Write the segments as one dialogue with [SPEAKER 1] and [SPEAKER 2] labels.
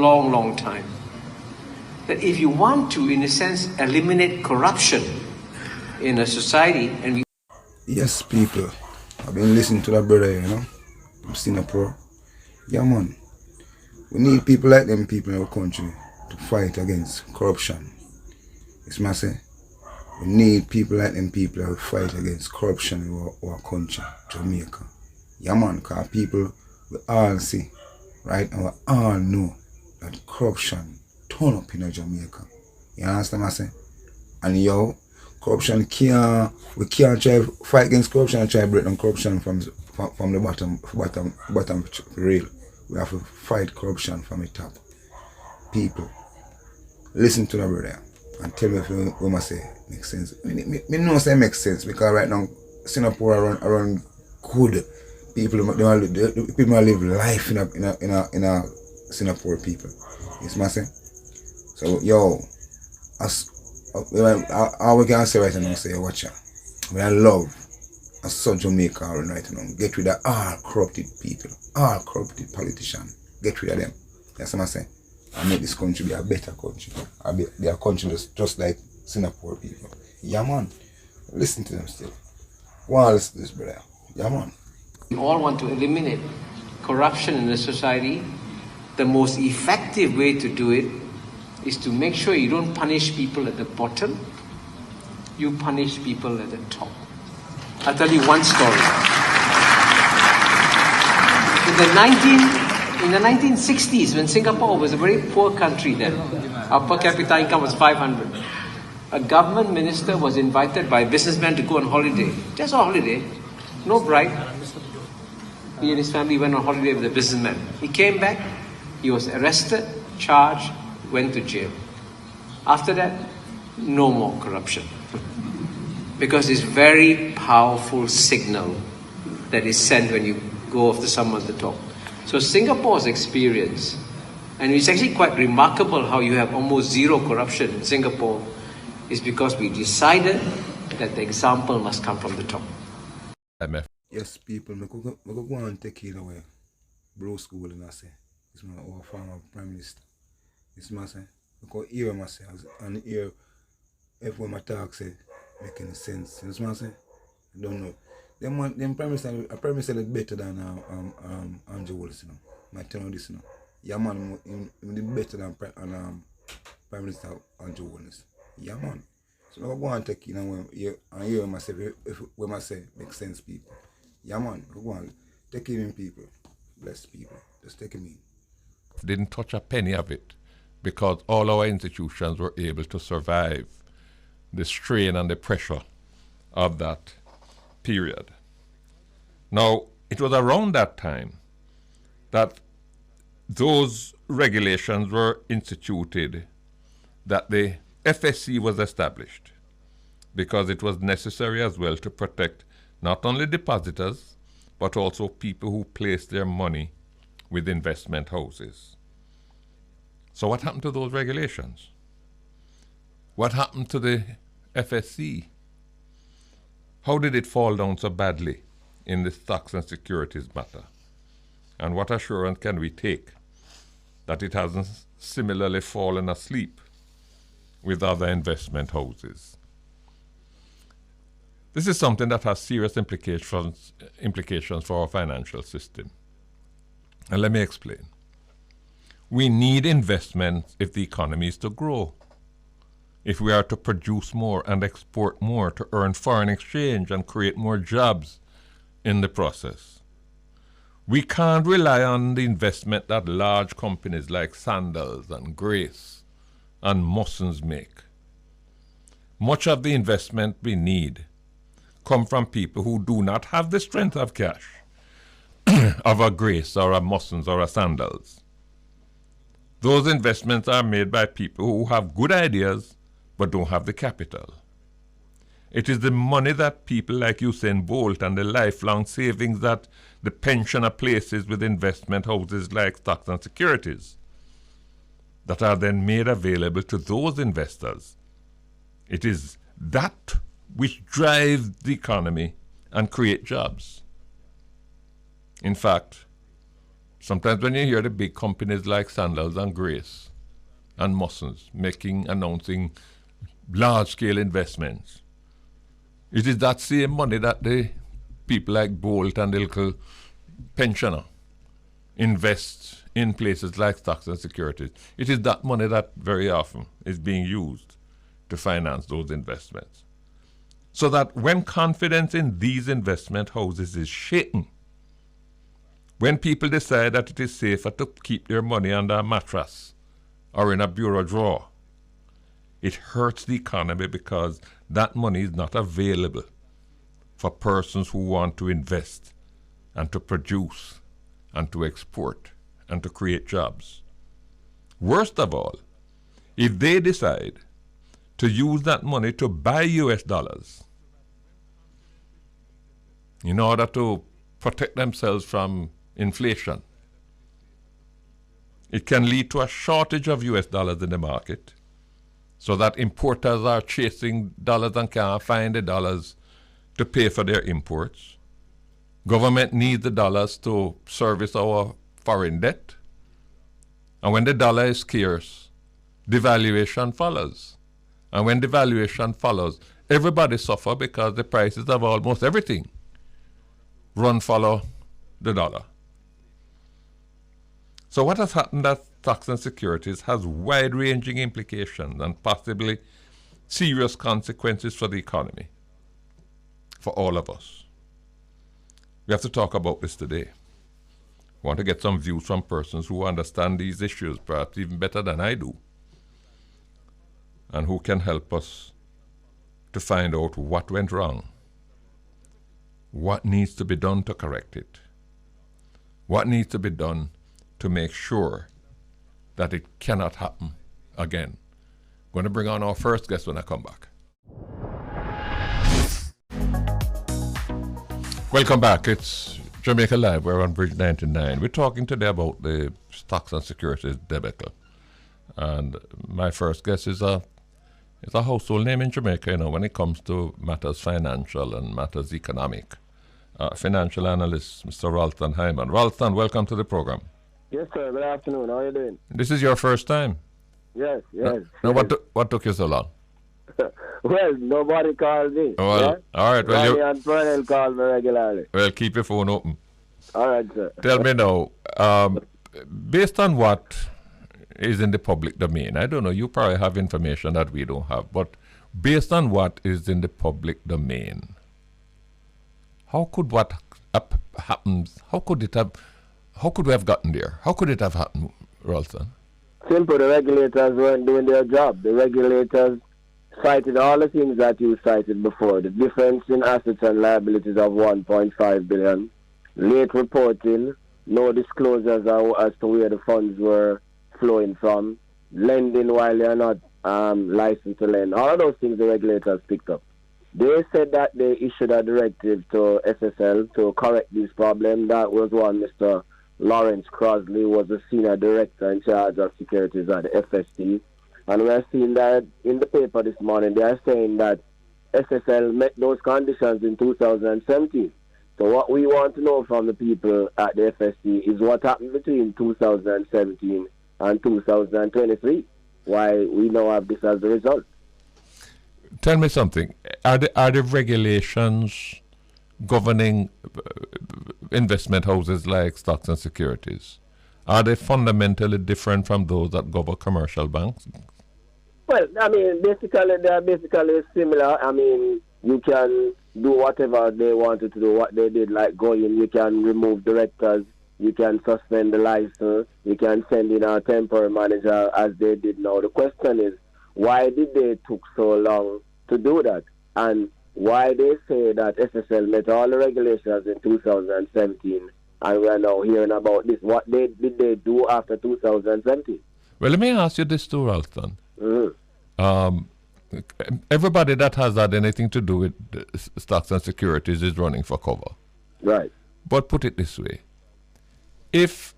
[SPEAKER 1] long, long time. That if you want to, in a sense, eliminate corruption in a society, and we...
[SPEAKER 2] Yes, people. I've been listening to that brother, from Singapore. Yeah, man. We need people like them people in our country to fight against corruption. It's my say. We need people like them people that will fight against corruption in our country, Jamaica. Yeah, man, because people, we all see, right, and we all know that corruption turn up in Jamaica. You understand what I say? And corruption we can't try fight against corruption and try to break down corruption from the bottom rail. We have to fight corruption from the top. People, listen to the brother and tell me if what I say makes sense. Me know say it makes sense because right now Singapore around good. People live life in a Singapore people. Yes, my say. So all we can say right now say watch out. We are love as such Jamaica right now. Get rid of all corrupted people, all corrupted politicians. Get rid of them. That's what I say. And make this country be a better country. Be a country just like Singapore people. Yeah, man. Listen to them still. Wow, listen to this, brother. Yeah, man.
[SPEAKER 1] We all want to eliminate corruption in the society. The most effective way to do it is to make sure you don't punish people at the bottom. You punish people at the top. I'll tell you one story. In the 1960s, when Singapore was a very poor country then, our per capita income was 500. A government minister was invited by a businessman to go on holiday. Just a holiday, no bride. He and his family went on holiday with a businessman. He came back, he was arrested, charged, went to jail. After that, no more corruption. Because it's very powerful signal that is sent when you go after someone at the top. So Singapore's experience, and it's actually quite remarkable how you have almost zero corruption in Singapore, is because we decided that the example must come from the top.
[SPEAKER 2] Yes, people, I go and take it away. Bro school and I say, this man our former prime minister. This man say, because hear him say, and hear everyone my talk say making sense. This man say, I don't know. Them prime minister is better than Andrew Wallace, I tell you this, Yeah, man, he better than Prime Minister Andrew Wallace. Yeah, man. So I go and take it and hear him say, if what I say makes sense, people. Yeah, man, go on. Take him in, people. Bless people. Just take him in.
[SPEAKER 3] Didn't touch a penny of it because all our institutions were able to survive the strain and the pressure of that period. Now, it was around that time that those regulations were instituted, that the FSC was established, because it was necessary as well to protect not only depositors, but also people who placed their money with investment houses. So what happened to those regulations? What happened to the FSC? How did it fall down so badly in the stocks and securities matter? And what assurance can we take that it hasn't similarly fallen asleep with other investment houses? This is something that has serious implications for our financial system. And let me explain. We need investment if the economy is to grow, if we are to produce more and export more, to earn foreign exchange and create more jobs in the process. We can't rely on the investment that large companies like Sandals and Grace and Mussons make. Much of the investment we need come from people who do not have the strength of cash of a Grace or a Mussons or a Sandals. Those investments are made by people who have good ideas but don't have the capital. It is the money that people like Usain Bolt and the lifelong savings that the pensioner places with investment houses like stocks and securities that are then made available to those investors. It is that which drives the economy and create jobs. In fact, Sometimes when you hear the big companies like Sandals and Grace and Mussons announcing large-scale investments, it is that same money that the people like Bolt and the little pensioner invest in places like stocks and securities. It is that money that very often is being used to finance those investments. So that when confidence in these investment houses is shaken, when people decide that it is safer to keep their money under a mattress or in a bureau drawer, it hurts the economy because that money is not available for persons who want to invest and to produce and to export and to create jobs. Worst of all, if they decide to use that money to buy US dollars in order to protect themselves from inflation, it can lead to a shortage of US dollars in the market, so that importers are chasing dollars and can't find the dollars to pay for their imports. Government needs the dollars to service our foreign debt. And when the dollar is scarce, devaluation follows. And when devaluation follows, everybody suffers because the prices of almost everything follow the dollar. So what has happened at stocks and securities has wide-ranging implications and possibly serious consequences for the economy, for all of us. We have to talk about this today. We want to get some views from persons who understand these issues, perhaps even better than I do, and who can help us to find out what went wrong, what needs to be done to correct it, what needs to be done to make sure that it cannot happen again. I'm going to bring on our first guest when I come back. Welcome back. It's Jamaica Live. We're on Bridge 99. We're talking today about the stocks and securities debacle. And my first guest is a household name in Jamaica, when it comes to matters financial and matters economic. Financial analyst, Mr. Ralston Hyman. Ralston, welcome to the program.
[SPEAKER 4] Yes, sir. Good afternoon. How are you doing?
[SPEAKER 3] This is your first time?
[SPEAKER 4] Yes.
[SPEAKER 3] No, what took you so long?
[SPEAKER 4] Well, nobody called me.
[SPEAKER 3] Well,
[SPEAKER 4] yeah?
[SPEAKER 3] All right. Well,
[SPEAKER 4] Ronnie and Pernell call me regularly.
[SPEAKER 3] Well, keep your phone open.
[SPEAKER 4] All right, sir.
[SPEAKER 3] Tell me now, based on what is in the public domain, I don't know, you probably have information that we don't have, but based on what is in the public domain, how could what happens, how could we have gotten there? How could it have happened, Ralston?
[SPEAKER 4] Simple. The regulators weren't doing their job. The regulators cited all the things that you cited before. The difference in assets and liabilities of 1.5 billion, late reporting, no disclosures as to where the funds were flowing from, lending while they're not licensed to lend. All of those things the regulators picked up. They said that they issued a directive to SSL to correct these problems. That was one Mr. Lawrence Crosley was the senior director in charge of securities at the FST. And we're seeing that in the paper this morning, they are saying that SSL met those conditions in 2017. So what we want to know from the people at the FST is what happened between 2017 and 2023, why we now have this as the result.
[SPEAKER 3] Tell me something. Are the regulations governing investment houses like stocks and securities, are they fundamentally different from those that govern commercial banks?
[SPEAKER 4] Well, I mean, they're basically similar. I mean, you can do whatever they wanted to do, what they did, like going, you can remove directors, you can suspend the license, you can send in a temporary manager as they did now. The question is, why did they took so long to do that? And why they say that SSL met all the regulations in 2017 and we are now hearing about this. What did they do after 2017?
[SPEAKER 3] Well, let me ask you this too, Ralston.
[SPEAKER 4] Mm-hmm.
[SPEAKER 3] Everybody that has had anything to do with stocks and securities is running for cover.
[SPEAKER 4] Right.
[SPEAKER 3] But put it this way. If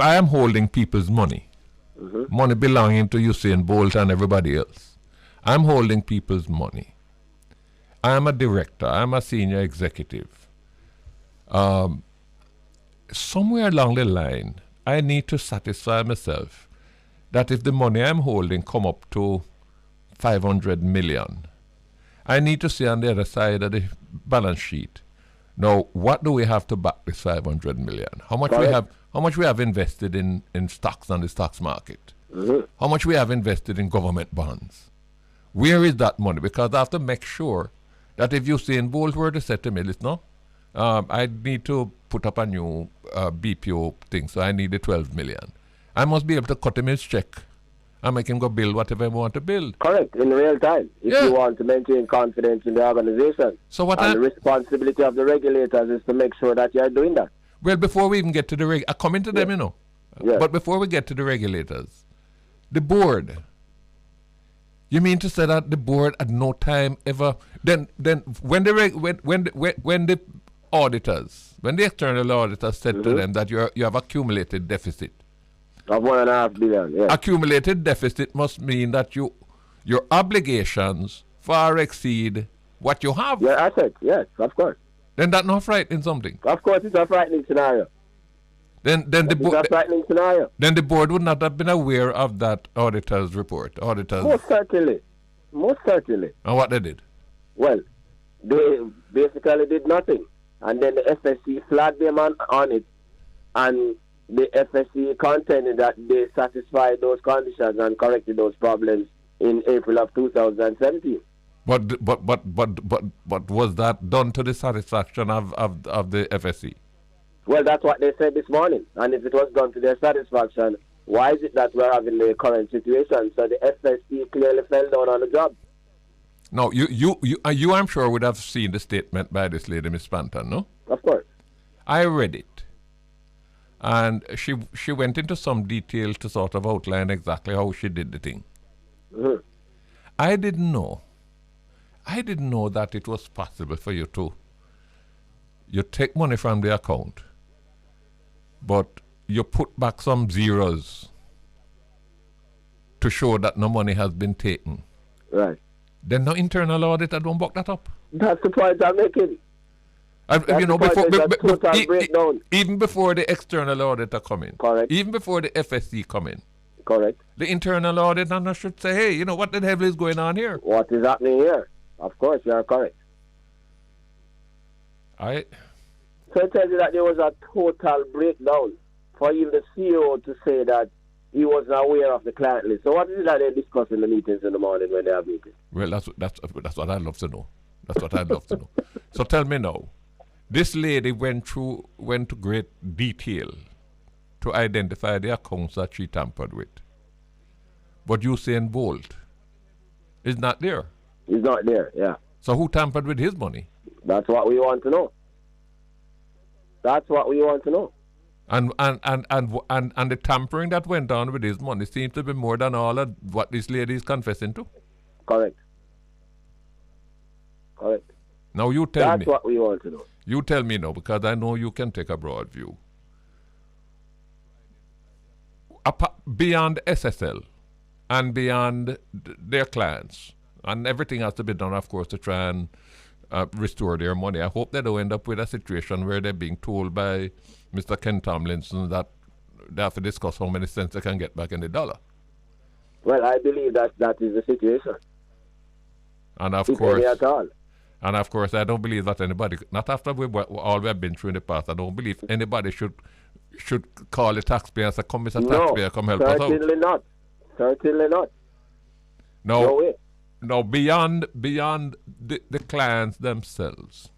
[SPEAKER 3] I am holding people's money, money belonging to Usain Bolt and everybody else, I'm holding people's money. I'm a director. I'm a senior executive. somewhere along the line, I need to satisfy myself that if the money I'm holding come up to 500 million, I need to see on the other side of the balance sheet. Now, what do we have to back this 500 million? How much we have invested in stocks on the stocks market?
[SPEAKER 4] Mm-hmm.
[SPEAKER 3] How much we have invested in government bonds? Where is that money? Because I have to make sure that if Usain Bolt were to say to me, listen, no, I need to put up a new BPO thing, so I need the 12 million. I must be able to cut him his check and make him go build whatever I want to build.
[SPEAKER 4] Correct, in real time, if you want to maintain confidence in the organization.
[SPEAKER 3] So
[SPEAKER 4] the responsibility of the regulators is to make sure that you are doing that.
[SPEAKER 3] Well, before we even get to the I come into them, you know.
[SPEAKER 4] Yeah.
[SPEAKER 3] But before we get to the regulators, the board. You mean to say that the board at no time ever then when the auditors, when the external auditors said to them that you have accumulated deficit.
[SPEAKER 4] Of 1.5 billion, yes.
[SPEAKER 3] Accumulated deficit must mean that your obligations far exceed what you have.
[SPEAKER 4] Your assets, yes, of course.
[SPEAKER 3] Then that's not frightening something.
[SPEAKER 4] Of course, it's a frightening scenario.
[SPEAKER 3] Then the board.
[SPEAKER 4] Frightening scenario.
[SPEAKER 3] Then the board would not have been aware of that auditor's report.
[SPEAKER 4] Most certainly.
[SPEAKER 3] And what they did?
[SPEAKER 4] Well, they basically did nothing, and then the FSC flagged them on it, and the FSC contended that they satisfied those conditions and corrected those problems in April of 2017.
[SPEAKER 3] But was that done to the satisfaction of the FSC?
[SPEAKER 4] Well, that's what they said this morning. And if it was done to their satisfaction, why is it that we're having the current situation? So the FSC clearly fell down on the job.
[SPEAKER 3] No, you I'm sure would have seen the statement by this lady, Miss Spanton, no?
[SPEAKER 4] Of course.
[SPEAKER 3] I read it. And she went into some detail to sort of outline exactly how she did the thing.
[SPEAKER 4] Mm-hmm.
[SPEAKER 3] I didn't know that it was possible for you take money from the account, but you put back some zeros to show that no money has been taken.
[SPEAKER 4] Right.
[SPEAKER 3] Then no internal auditor don't back that up.
[SPEAKER 4] That's the point I'm making.
[SPEAKER 3] Even before the external auditor come in.
[SPEAKER 4] Correct.
[SPEAKER 3] Even before the FSC come in.
[SPEAKER 4] Correct.
[SPEAKER 3] The internal auditor should say, hey, you know, what the hell is going on here?
[SPEAKER 4] What is happening here? Of course, you are correct. So it tells you that there was a total breakdown for even the CEO to say that he wasn't aware of the client list. So what is it that they discuss in the meetings in the morning when they have meetings?
[SPEAKER 3] Well, that's what I'd love to know. That's what I'd love to know. So tell me now, this lady went to great detail to identify the accounts that she tampered with. But Usain Bolt is not there.
[SPEAKER 4] He's not there, yeah.
[SPEAKER 3] So who tampered with his money?
[SPEAKER 4] That's what we want to know. And
[SPEAKER 3] the tampering that went on with his money seems to be more than all of what this lady is confessing to.
[SPEAKER 4] Correct.
[SPEAKER 3] Now you tell me.
[SPEAKER 4] That's what we want to know.
[SPEAKER 3] You tell me now, because I know you can take a broad view. Beyond SSL and beyond their clients, and everything has to be done, of course, to try and restore their money. I hope they don't end up with a situation where they're being told by Mr. Ken Tomlinson that they have to discuss how many cents they can get back in the dollar.
[SPEAKER 4] Well, I believe that is the situation.
[SPEAKER 3] And of course, I don't believe that anybody, not after all we have been through in the past, I don't believe anybody should call the taxpayer and say, come, Mr. Taxpayer, come help us out.
[SPEAKER 4] Certainly not.
[SPEAKER 3] No way. Now, beyond the clients themselves,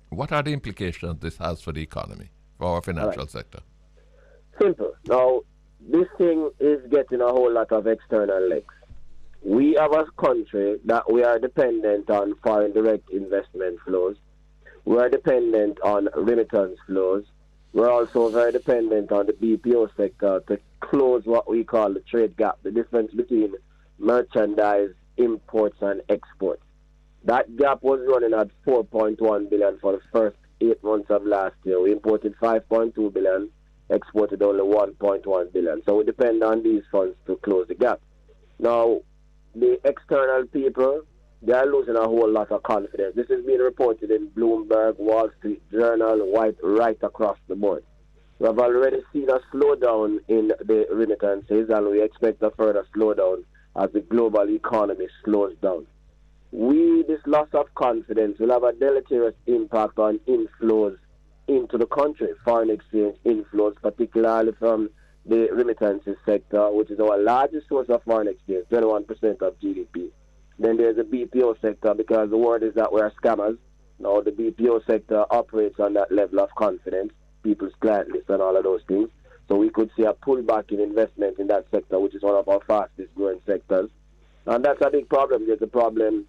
[SPEAKER 3] what are the implications this has for the economy, for our financial sector?
[SPEAKER 4] Simple. Now, this thing is getting a whole lot of external legs. We have a country that we are dependent on foreign direct investment flows. We are dependent on remittance flows. We're also very dependent on the BPO sector to close what we call the trade gap, the difference between merchandise, imports, and exports. That gap was running at 4.1 billion for the first 8 months of last year. We imported 5.2 billion, exported only 1.1 billion. So we depend on these funds to close the gap. Now, the external people they are losing a whole lot of confidence. This is being reported in Bloomberg, Wall Street Journal, right across the board. We have already seen a slowdown in the remittances, and we expect a further slowdown as the global economy slows down. This loss of confidence will have a deleterious impact on inflows into the country, foreign exchange inflows, particularly from the remittances sector, which is our largest source of foreign exchange, 21% of GDP. Then there's the BPO sector, because the word is that we're scammers. Now, the BPO sector operates on that level of confidence, people's client list and all of those things. So we could see a pullback in investment in that sector, which is one of our fastest growing sectors. And that's a big problem. There's a program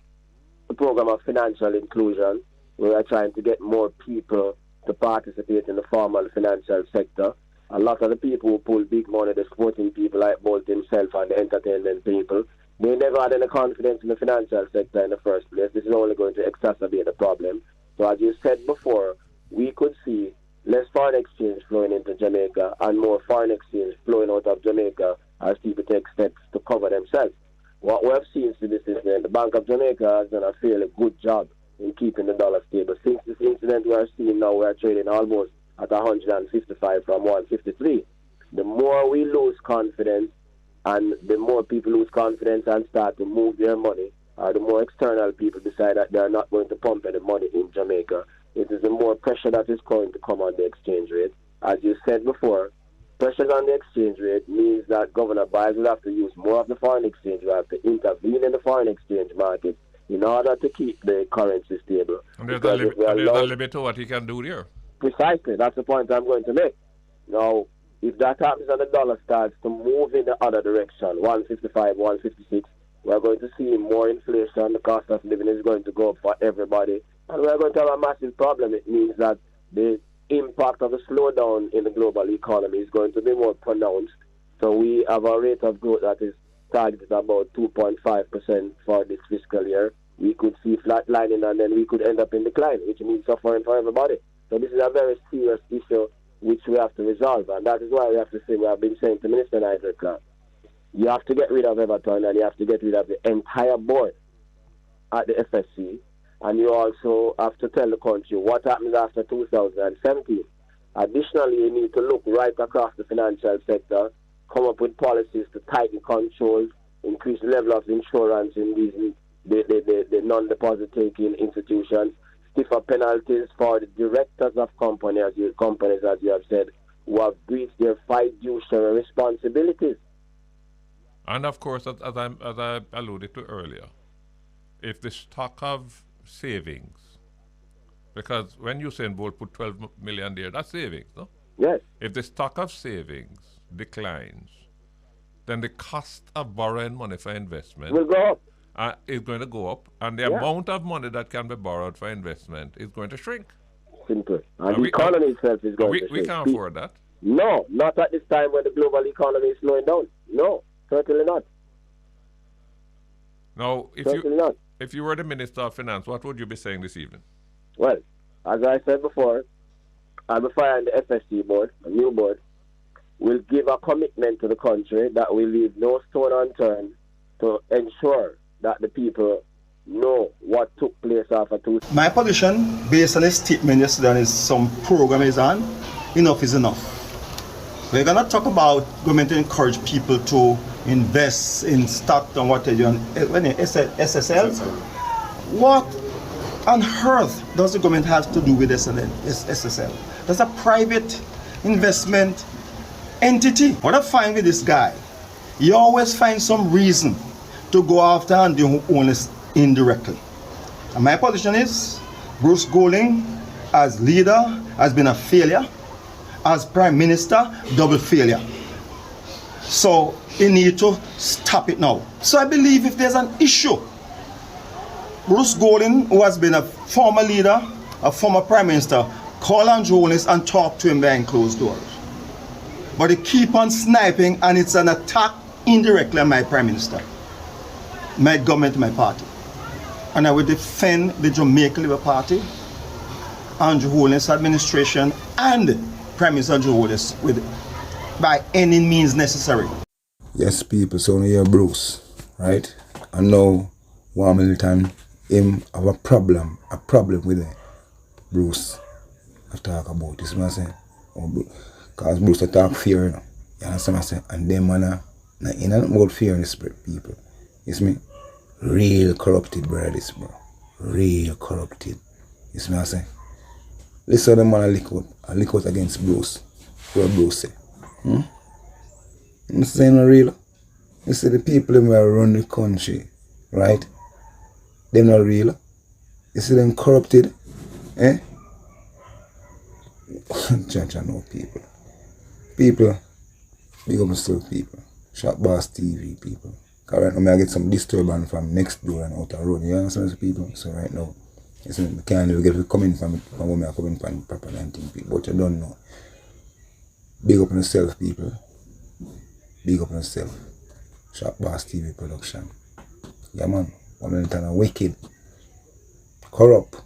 [SPEAKER 4] of financial inclusion. We are trying to get more people to participate in the formal financial sector. A lot of the people who pull big money, the sporting people like Bolt himself and the entertainment people, they never had any confidence in the financial sector in the first place. This is only going to exacerbate the problem. So as you said before, we could see less foreign exchange flowing into Jamaica and more foreign exchange flowing out of Jamaica as people take steps to cover themselves. What we have seen since this incident, the Bank of Jamaica has done a fairly good job in keeping the dollar stable. Since this incident, we are seeing now we are trading almost at 155 from 153. The more we lose confidence and the more people lose confidence and start to move their money, or the more external people decide that they are not going to pump any money in Jamaica, it is the more pressure that is going to come on the exchange rate. As you said before, pressure on the exchange rate means that Governor Byers will have to use more of the foreign exchange. We have to intervene in the foreign exchange market in order to keep the currency stable.
[SPEAKER 3] And there's a limit to what he can do there.
[SPEAKER 4] Precisely. That's the point I'm going to make. Now, if that happens and the dollar starts to move in the other direction, 155, 156, we're going to see more inflation. The cost of living is going to go up for everybody. And we're going to have a massive problem. It means that the impact of the slowdown in the global economy is going to be more pronounced. So we have a rate of growth that is targeted about 2.5% for this fiscal year. We could see flatlining and then we could end up in decline, which means suffering for everybody. So this is a very serious issue which we have to resolve. And that is why we have to say, we have been saying to Minister Nigel Clark, you have to get rid of Everton and you have to get rid of the entire board at the FSC. And you also have to tell the country what happens after 2017. Additionally, you need to look right across the financial sector, come up with policies to tighten controls, increase the level of insurance in these the non-deposit taking institutions, stiffer penalties for the directors of companies, as you have said, who have breached their fiduciary responsibilities.
[SPEAKER 3] And of course, as I alluded to earlier, if the stock of savings, because when Usain Bolt put 12 million there, that's savings, no?
[SPEAKER 4] Yes.
[SPEAKER 3] If the stock of savings declines, then the cost of borrowing money for investment
[SPEAKER 4] will go up.
[SPEAKER 3] Is going to go up, and the amount of money that can be borrowed for investment is going to shrink.
[SPEAKER 4] Simple. And the economy itself is going to shrink.
[SPEAKER 3] We can't afford that.
[SPEAKER 4] No, not at this time when the global economy is slowing down. No, certainly not.
[SPEAKER 3] Now, if you were the Minister of Finance, what would you be saying this evening?
[SPEAKER 4] Well, as I said before, I'm firing the FSC board, a new board, will give a commitment to the country that will leave no stone unturned to ensure that the people know what took place after two.
[SPEAKER 5] My position, based on a statement yesterday, is some program is on. Enough is enough. We're going to talk about government to encourage people to invest in stock and what they do. When SSL, what on earth does the government have to do with SSL? That's a private investment entity. What I find with this guy, you always find some reason to go after and do owners indirectly. And my position is, Bruce Golding, as leader, has been a failure. As Prime Minister, double failure. So he needs to stop it now. So I believe if there's an issue, Bruce Golding, who has been a former leader, a former Prime Minister, call on journalists and talk to him behind closed doors. But they keep on sniping, and it's an attack indirectly on my Prime Minister, my government, my party. And I will defend the Jamaican Labour Party, Andrew Holness administration, and Prime Minister Andrew Holness by any means necessary.
[SPEAKER 2] Yes, people, so now you're Bruce, right? And now 1 million him have a problem with Bruce. I talk about this, man. I say, because Bruce I talk fear, you know. You understand what I say? And them man, in and about fear in the spirit, people. You see me? Real corrupted, brother, this, bro. Real corrupted. You see me? I say, listen to them man I lick out against Bruce. What Bruce say? I'm saying no real. You see the people who run the country, right? They're not real. You see them corrupted, eh? Judge I know people. People, big up myself, people. Shop Boss TV, people. Because right now I get some disturbance from next door and out the road. You understand, people? So right now, you see, I can't even get to come in from where I come in from proper and thing, people. But you don't know. Big up on yourself, people. Big up on yourself. Shop Boss TV production. Yeah, man. 1 million wicked. Corrupt.